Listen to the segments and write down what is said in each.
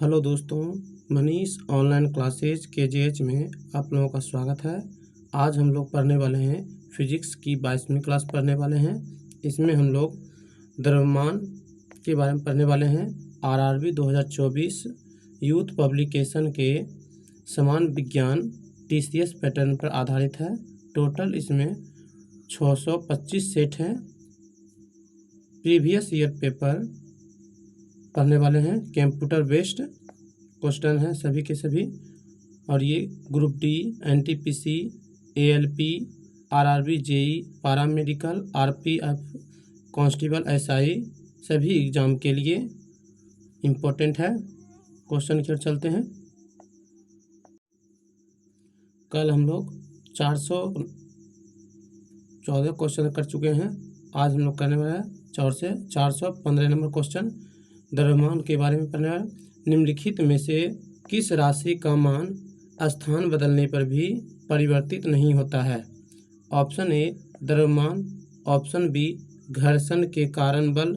Hello दोस्तों, Manish online classes KGH में आप लोगों का स्वागत है। आज हम लोग पढ़ने वाले हैं फिजिक्स की 22वीं क्लास पढ़ने वाले हैं। इसमें हम लोग द्रव्यमान के बारे में पढ़ने वाले हैं। RRB 2024 यूथ पब्लिकेशन के समान विज्ञान TCS पैटर्न पर आधारित है। टोटल इसमें 625 सेट हैं। प्रीवियस ईयर पेपर पढ़ने वाले हैं। कंप्यूटर बेस्ड क्वेश्चन हैं सभी के सभी। और ये group D, NTPC, ALP, RRB, JEE, paramedical, RPF, constable, SI सभी एग्ज़ाम के लिए इम्पोर्टेंट है। क्वेश्चन की ओर चलते हैं। कल हम लोग 414 क्वेश्चन कर चुके हैं। आज हम लोग करने वाले हैं 415 नंबर क्वेश्चन द्रव्यमान के बारे में पढ़ने वाले। निम्नलिखित में से किस राशि का मान स्थान बदलने पर भी परिवर्तित नहीं होता है? ऑप्शन ए द्रव्यमान, ऑप्शन बी घर्षण के कारण बल,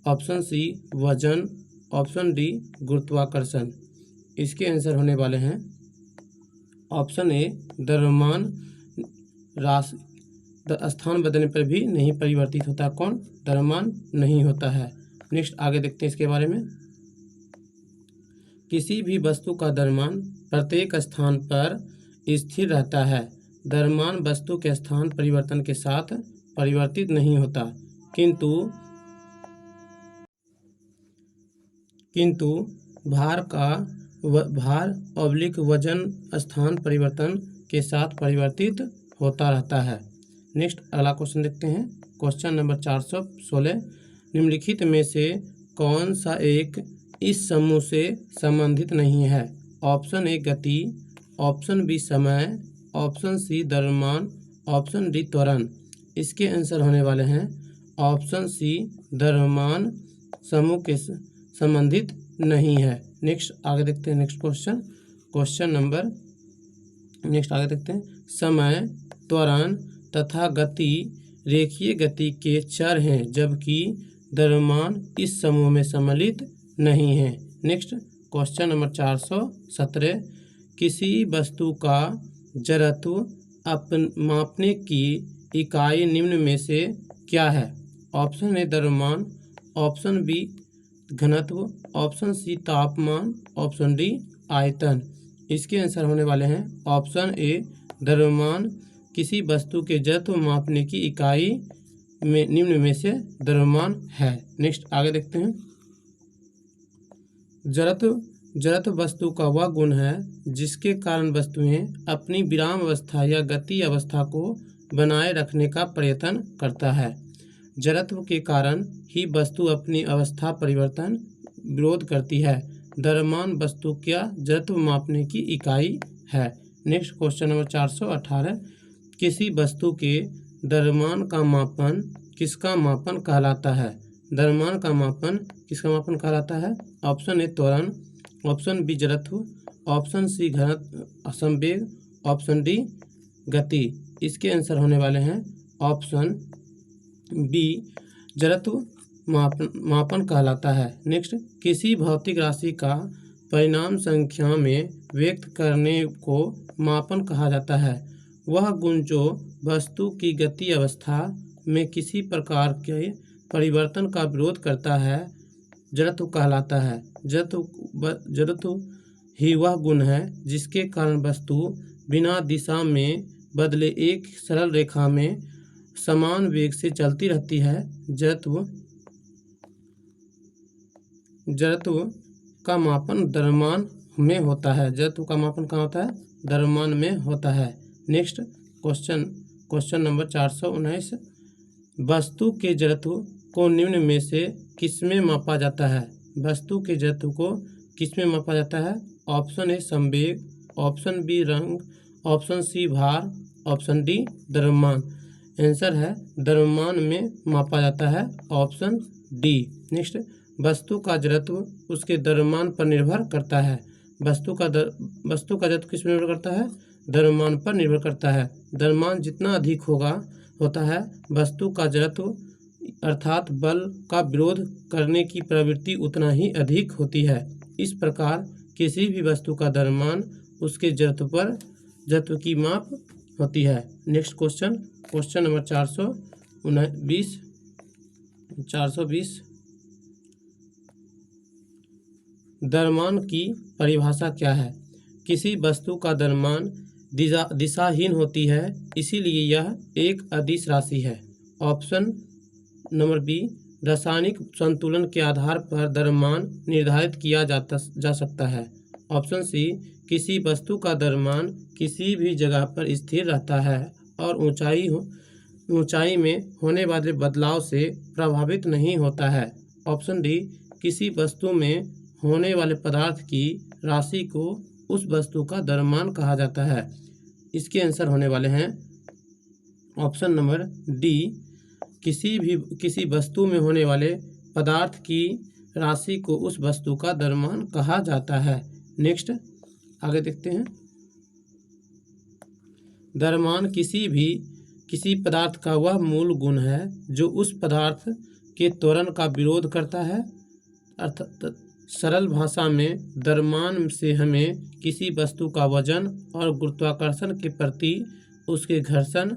ऑप्शन सी वजन, ऑप्शन डी गुरुत्वाकर्षण। इसके आंसर होने वाले हैं ऑप्शन ए द्रव्यमान राशि स्थान बदलने पर भी नहीं परिवर्तित होता। कौन? द्रव्यमान नहीं होता है। नेक्स्ट आगे देखते हैं इसके बारे में। किसी भी वस्तु का द्रव्यमान प्रत्येक स्थान पर स्थिर रहता है। द्रव्यमान वस्तु के स्थान परिवर्तन के साथ परिवर्तित नहीं होता, किंतु भार वजन स्थान परिवर्तन के साथ परिवर्तित होता रहता है। नेक्स्ट अगला क्वेश्चन देखते हैं। Question number 416। निम्नलिखित में से कौन सा एक इस समूह से संबंधित नहीं है? ऑप्शन ए गति, ऑप्शन बी समय, ऑप्शन सी द्रव्यमान, ऑप्शन डी त्वरण। इसके आंसर होने वाले हैं ऑप्शन सी द्रव्यमान समूह के संबंधित नहीं है। नेक्स्ट आगे देखते हैं। नेक्स्ट आगे देखते हैं। समय, त्वरण तथा गति रेखीय गति के चर हैं, जबकि द्रव्यमान इस समूह में सम्मिलित नहीं है। Next question number 417। किसी वस्तु का जड़त्व मापने की इकाई निम्न में से क्या है? ऑप्शन ए द्रव्यमान, ऑप्शन बी घनत्व, ऑप्शन सी तापमान, ऑप्शन डी आयतन। इसके आंसर होने वाले हैं ऑप्शन ए द्रव्यमान। किसी वस्तु के जड़त्व मापने की इकाई में निम्न में से द्रव्यमान है। नेक्स्ट आगे देखते हैं। जड़त्व वस्तु का वह गुण है जिसके कारण वस्तुएं अपनी विराम अवस्था या गति अवस्था को बनाए रखने का प्रयत्न करता है। जड़त्व के कारण ही वस्तु अपनी अवस्था परिवर्तन विरोध करती है। द्रव्यमान वस्तु का जड़त्व मापने की इकाई है। Next question number 418। किसी वस्तु के द्रव्यमान का मापन किसका मापन कहलाता है? द्रव्यमान का मापन किसका मापन कहलाता है? ऑप्शन ए त्वरण, ऑप्शन बी जड़त्व, ऑप्शन सी घनत्व संवेग, ऑप्शन डी गति। इसके आंसर होने वाले हैं ऑप्शन बी जड़त्व मापन कहलाता है। नेक्स्ट किसी भौतिक राशि का परिमाण संख्या में व्यक्त करने को मापन कहा जाता है। वह गुण जो वस्तु की गति अवस्था में किसी प्रकार के परिवर्तन का विरोध करता है जड़त्व कहलाता है। जड़त्व ही वह गुण है जिसके कारण वस्तु बिना दिशा में बदले एक सरल रेखा में समान वेग से चलती रहती है। जड़त्व का मापन द्रव्यमान में होता है। जड़त्व का मापन कहाँ होता है? द्रव्यमान में होता है। Next question number 419। वस्तु के जड़त्व को निम्न में से किसमें मापा जाता है? वस्तु के जड़त्व को किसमें मापा जाता है? ऑप्शन ए संवेग, ऑप्शन बी रंग, ऑप्शन सी भार, ऑप्शन डी द्रव्यमान। आंसर है द्रव्यमान में मापा जाता है, ऑप्शन डी। नेक्स्ट वस्तु का जड़त्व उसके द्रव्यमान पर निर्भर करता है। वस्तु का जड़त्व किस पर निर्भर करता है? द्रव्यमान पर निर्भर करता है। द्रव्यमान जितना अधिक होता है वस्तु का जड़त्व अर्थात बल का विरोध करने की प्रवृत्ति उतना ही अधिक होती है। इस प्रकार किसी भी वस्तु का द्रव्यमान उसके जड़त्व की माप होती है। Next question, question number 420। द्रव्यमान की परिभाषा क्या है? किसी वस्तु का द्रव्यमान दिशाहीन होती है, इसीलिए यह एक अदिश राशि है। ऑप्शन नंबर बी, रासायनिक संतुलन के आधार पर द्रव्यमान निर्धारित किया जा सकता है। ऑप्शन सी, किसी वस्तु का द्रव्यमान किसी भी जगह पर स्थिर रहता है और ऊंचाई में होने वाले बदलाव से प्रभावित नहीं होता है। ऑप्शन डी, किसी वस्तु में होने वाले पदार्थ की राशि को उस वस्तु का द्रव्यमान कहा जाता है। इसके आंसर होने वाले हैं ऑप्शन नंबर डी, किसी वस्तु में होने वाले पदार्थ की राशि को उस वस्तु का द्रव्यमान कहा जाता है। नेक्स्ट आगे देखते हैं। द्रव्यमान किसी पदार्थ का वह मूल गुण है जो उस पदार्थ के त्वरण का विरोध करता है। अर्थात सरल भाषा में द्रव्यमान से हमें किसी वस्तु का वजन और गुरुत्वाकर्षण के प्रति उसके घर्षण,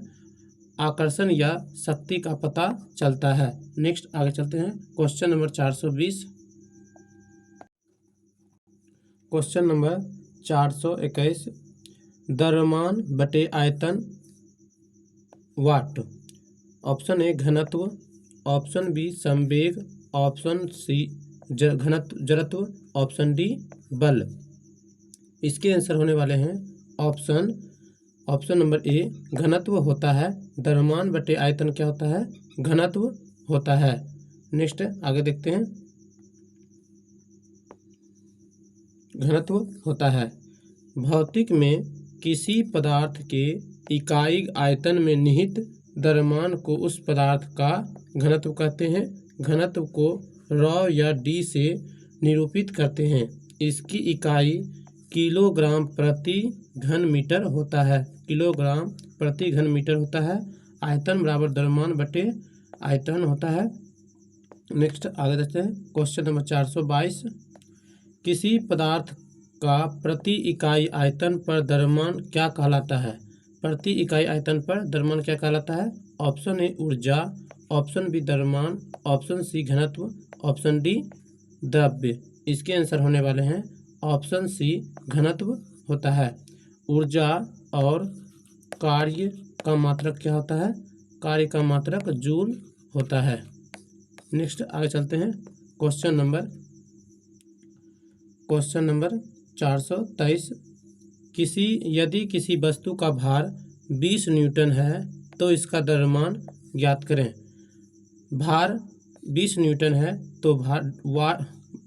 आकर्षण या शक्ति का पता चलता है। नेक्स्ट आगे चलते हैं। Question number 420। क्वेश्चन नंबर 421, द्रव्यमान बटे आयतन वाट। ऑप्शन ए घनत्व, ऑप्शन बी संवेग, ऑप्शन सी जड़त्व, ऑप्शन डी बल। इसके आंसर होने वाले हैं ऑप्शन नंबर ए घनत्व होता है। द्रव्यमान बटे आयतन क्या होता है? घनत्व होता है। नेक्स्ट आगे देखते हैं। घनत्व होता है। भौतिक में किसी पदार्थ के इकाई आयतन में निहित द्रव्यमान को उस पदार्थ का घनत्व कहते हैं। घनत्व को रॉ या डी से निरूपित करते हैं। इसकी इकाई किलोग्राम प्रति घन मीटर होता है। किलोग्राम प्रति घन मीटर होता है। आयतन बराबर द्रव्यमान बटे आयतन होता है। नेक्स्ट आगे देखते हैं। क्वेश्चन नंबर 422, किसी पदार्थ का प्रति इकाई आयतन पर द्रव्यमान क्या कहलाता है? प्रति इकाई आयतन पर द्रव्यमान क्या कहलाता है? ऑप्शन ए ऊर्जा, ऑप्शन बी द्रव्यमान, ऑप्शन सी घनत्व, ऑप्शन डी द्रव्य। इसके आंसर होने वाले हैं ऑप्शन सी घनत्व होता है। ऊर्जा और कार्य का मात्रक क्या होता है? कार्य का मात्रक जूल होता है। नेक्स्ट आगे चलते हैं। क्वेश्चन नंबर 423, यदि किसी वस्तु का भार 20 न्यूटन है तो इसका द्रव्यमान ज्ञात करें। भार 20 न्यूटन है तो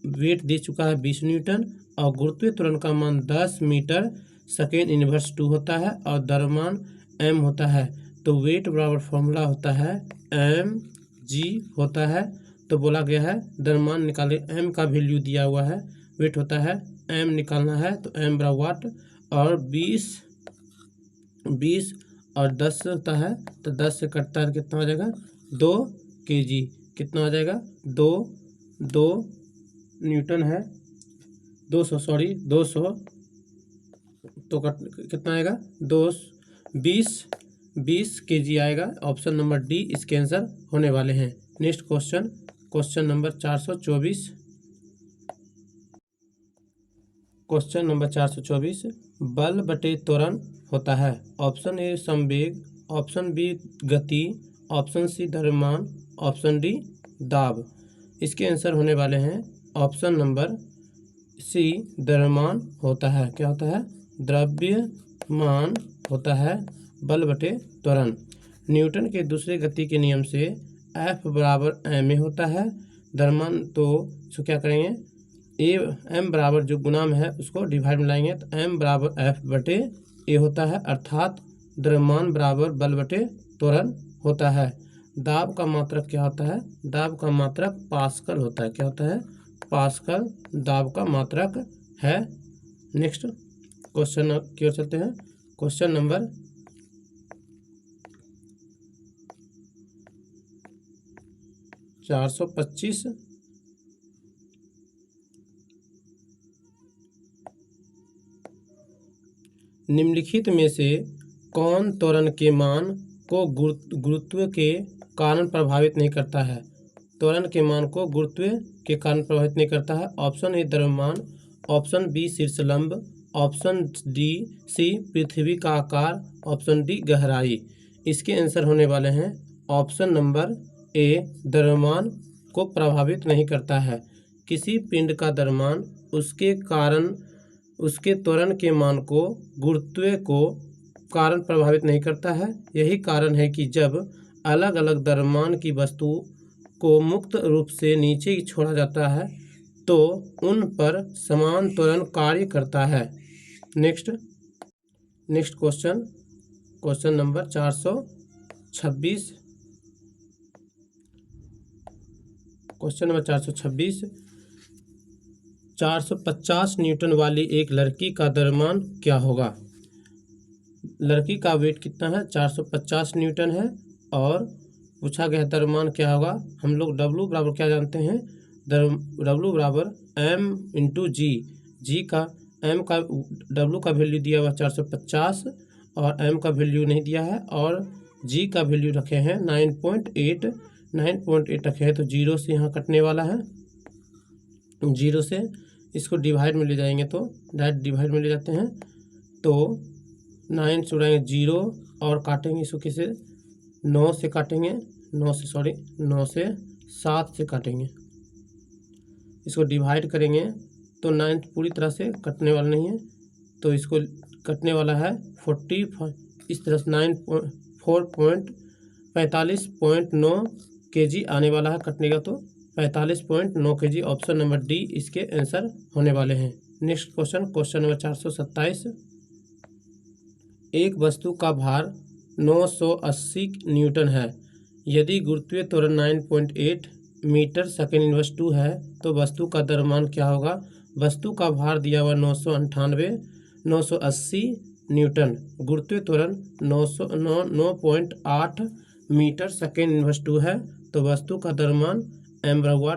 वेट दे चुका है 20 न्यूटन और गुरुत्वीय त्वरण का मान 10 मीटर सेकेंड इनवर्स 2 होता है और द्रव्यमान m होता है। तो वेट बराबर फॉर्मूला होता है mg होता है। तो बोला गया है द्रव्यमान निकाले, m का वैल्यू दिया हुआ है, वेट होता है m निकालना है तो m बराबर वाट और 20 और 10 होता है तो 10 से कटता है कितना हो जाएगा? 2 kg। कितना हो जाएगा? 2 न्यूटन है, 200 तो कितना आएगा? 20 kg आएगा। ऑप्शन नंबर डी इसके आंसर होने वाले हैं। Next question number 424। Question number 424, बल बटे त्वरण होता है। ऑप्शन ए संवेग, ऑप्शन बी गति, ऑप्शन सी द्रव्यमान, ऑप्शन डी दाब। इसके आंसर होने वाले हैं ऑप्शन नंबर सी द्रव्यमान होता है। क्या होता है? द्रव्यमान होता है बल बटे त्वरण। न्यूटन के दूसरे गति के नियम से F बराबर ma होता है। द्रव्यमान तो इसको क्या करेंगे? m बराबर जो गुणाम है उसको डिवाइड में लाएंगे तो m बराबर F बटे a होता है, अर्थात द्रव्यमान बराबर बल बटे त्वरण होता है। दाब का मात्रक क्या होता है? दाब का मात्रक पास्कल होता है। क्या होता है? पास्कल दाब का मात्रक है। नेक्स्ट क्वेश्चन की ओर चलते हैं। क्वेश्चन नंबर 425, निम्नलिखित में से कौन त्वरण के मान को गुरुत्व के कारण प्रभावित नहीं करता है? त्वरण के मान को गुरुत्व के कारण प्रभावित नहीं करता है। ऑप्शन ए द्रव्यमान, ऑप्शन बी शीर्षलंब, ऑप्शन सी पृथ्वी का आकार, ऑप्शन डी गहराई। इसके आंसर होने वाले हैं ऑप्शन नंबर ए द्रव्यमान को प्रभावित नहीं करता है। किसी पिंड का द्रव्यमान उसके कारण उसके त्वरण के मान को गुरुत्व को कारण प्रभावित नहीं करता है। यही कारण है कि जब अलग अलग द्रव्यमान की वस्तु को मुक्त रूप से नीचे छोड़ा जाता है तो उन पर समान त्वरण कार्य करता है। Next question number 426। Question number 426। 450 Newton वाली एक लड़की का द्रव्यमान क्या होगा? लड़की का वेट कितना है? 450 न्यूटन है। और पूछा गया द्रव्यमान क्या होगा? हम लोग W बराबर क्या जानते हैं? W बराबर m/g। W का वैल्यू दिया हुआ 450 और m का वैल्यू नहीं दिया है, और g का वैल्यू रखे हैं 9.8 रखे हैं। तो 0 से यहाँ कटने वाला है, 0 से इसको डिवाइड में ले जाएंगे तो डायरेक्ट डिवाइड में ले जाते हैं। तो 9 से उड़ाएंगे 0 और काटेंगे इसको किसे? 9 से काटेंगे, 9 से 7 से काटेंगे। इसको डिवाइड करेंगे तो 9 पूरी तरह से कटने वाला नहीं है, तो इसको कटने वाला है 45। इस तरह से 4.45.9 kg आने वाला है कटने का, तो 45.9 kg। ऑप्शन नंबर डी इसके आंसर होने वाले हैं। Next question number 427। एक वस्तु का भार 980 न्यूटन है। यदि गुरुत्वीय त्वरण 9.8 मीटर सेकेंड इनवर्स 2 है तो वस्तु का द्रव्यमान क्या होगा? वस्तु का भार दिया हुआ 980 न्यूटन, गुरुत्वीय त्वरण 9.8 मीटर सेकेंड इनवर्स 2 है, तो वस्तु का द्रव्यमान m बराबर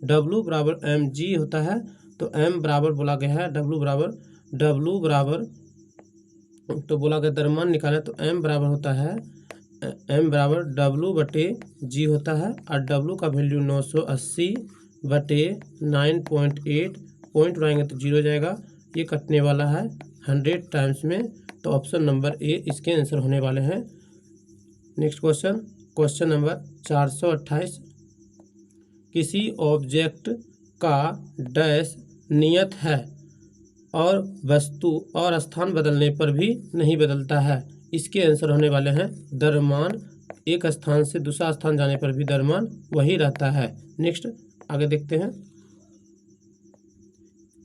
W बराबर mg होता है। तो m बराबर बोला गया है W बराबर तो बोला गया द्रव्यमान निकाले तो m बराबर होता है W/g होता है, और W का वैल्यू 980/9.8, पॉइंट उड़ाएंगे तो 0 जाएगा। ये कटने वाला है 100 टाइम्स में, तो ऑप्शन नंबर ए इसके आंसर होने वाले हैं। Next question number 428। किसी ऑब्जेक्ट का डैश नियत है और वस्तु और स्थान बदलने पर भी नहीं बदलता है। इसके आंसर होने वाले हैं द्रव्यमान एक स्थान से दूसरा स्थान जाने पर भी द्रव्यमान वही रहता है। नेक्स्ट आगे देखते हैं।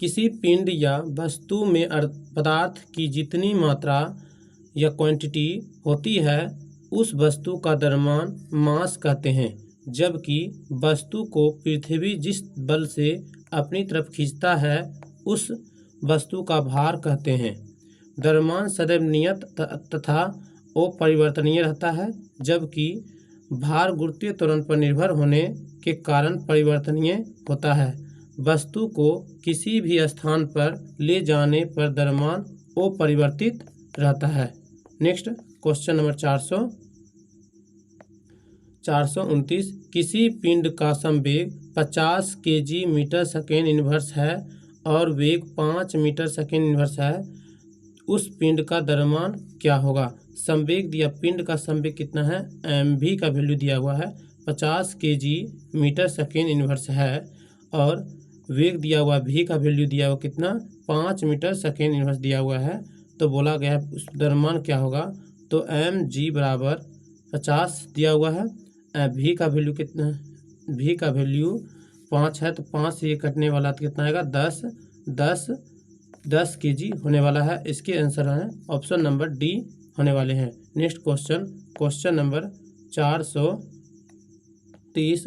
किसी पिंड या वस्तु में पदार्थ की जितनी मात्रा या क्वांटिटी होती है उस वस्तु का द्रव्यमान मास कहते हैं, जबकि वस्तु को पृथ्वी जिस बल से अपनी तरफ खींचता है उस वस्तु का भार कहते हैं। द्रव्यमान सदैव नियत तथा अपरिवर्तनीय रहता है, जबकि भार गुरुत्वीय त्वरण पर निर्भर होने के कारण परिवर्तनीय होता है। वस्तु को किसी भी स्थान पर ले जाने पर द्रव्यमान अपरिवर्तित रहता है। Next question number 429। किसी पिंड का संवेग 50 kg मीटर सेकेंड इनवर्स है और वेग 5 मीटर सेकेंड इनवर्स है, उस पिंड का द्रव्यमान क्या होगा? संवेग दिया, पिंड का संवेग कितना है? mv का वैल्यू दिया हुआ है 50 kg मीटर सेकेंड इनवर्स है, और वेग दिया हुआ v का वैल्यू दिया हुआ कितना? 5 मीटर सेकेंड इनवर्स दिया हुआ है। तो बोला गया है उस द्रव्यमान क्या होगा? तो mg बराबर 50 दिया हुआ है, v का वैल्यू कितना है? v का वैल्यू 5 है, तो 5 से ये कटने वाला तो कितना आएगा? 10 kg होने वाला है। इसके आंसर है ऑप्शन नंबर डी होने वाले हैं। Next question number 430।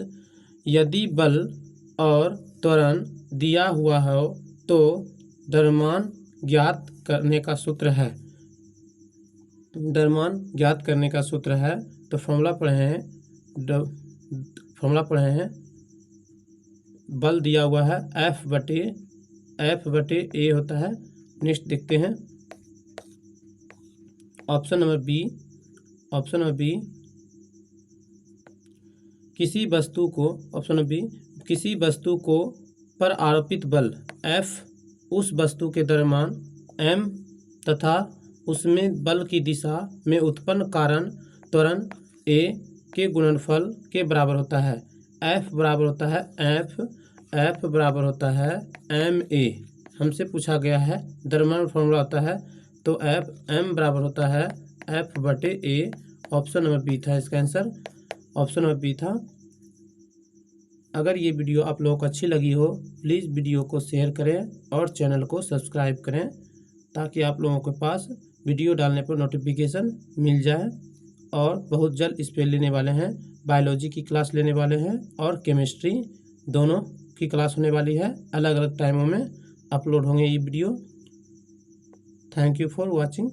यदि बल और त्वरण दिया हुआ हो तो द्रव्यमान ज्ञात करने का सूत्र है। द्रव्यमान ज्ञात करने का सूत्र है, तो फॉर्मूला पढ़े हैं। बल दिया हुआ है F/A होता है। नेक्स्ट देखते हैं ऑप्शन नंबर बी किसी वस्तु को, ऑप्शन नंबर बी, किसी वस्तु को पर आरोपित बल F उस वस्तु के द्रव्यमान m तथा उसमें बल की दिशा में उत्पन्न कारण त्वरण a के गुणनफल के बराबर होता है। F बराबर होता है F बराबर होता है ma। हमसे पूछा गया है द्रव्यमान फॉर्मूला होता है, तो m बराबर होता है F/a। ऑप्शन नंबर बी था इसका आंसर, ऑप्शन नंबर बी था। अगर ये वीडियो आप लोगों को अच्छी लगी हो, प्लीज़ वीडियो को शेयर करें और चैनल को सब्सक्राइब करें, ताकि आप लोगों के पास वीडियो डालने पर नोटिफिकेशन मिल जाए। और बहुत जल्द इस पर लेने वाले हैं, बायोलॉजी की क्लास लेने वाले हैं और केमिस्ट्री, दोनों की क्लास होने वाली है। अलग अलग टाइमों में अपलोड होंगे ये video. Thank you for watching.